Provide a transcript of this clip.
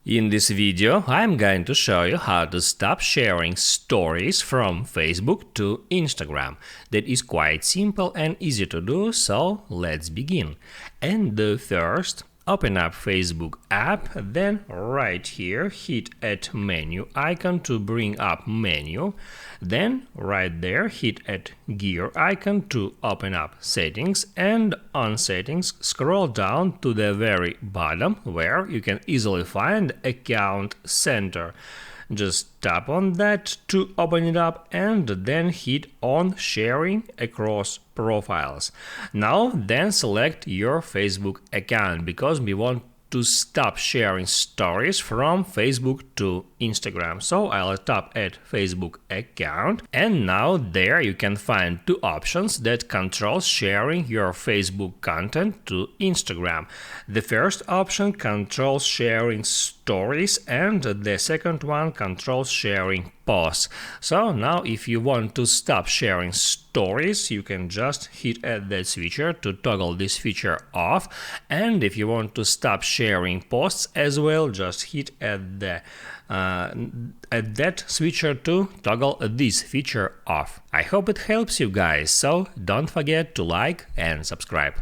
In this video, I'm going to show you how to stop sharing stories from Facebook to Instagram. That is quite simple and easy to do, so let's begin. And the first, open up Facebook app, then right here hit at menu icon to bring up menu, then right there hit at gear icon to open up settings, and on settings scroll down to the very bottom where you can easily find account center. Just tap on that to open it up and then hit on sharing across profiles. Now then select your Facebook account because we want to stop sharing stories from Facebook to Instagram. So I'll tap at Facebook account, and now there you can find two options that control sharing your Facebook content to Instagram. The first option controls sharing stories and the second one controls sharing posts. So now if you want to stop sharing stories, you can just hit at that switcher to toggle this feature off, and if you want to stop sharing posts as well, just hit at that switcher to toggle this feature off. I hope it helps you guys, so don't forget to like and subscribe.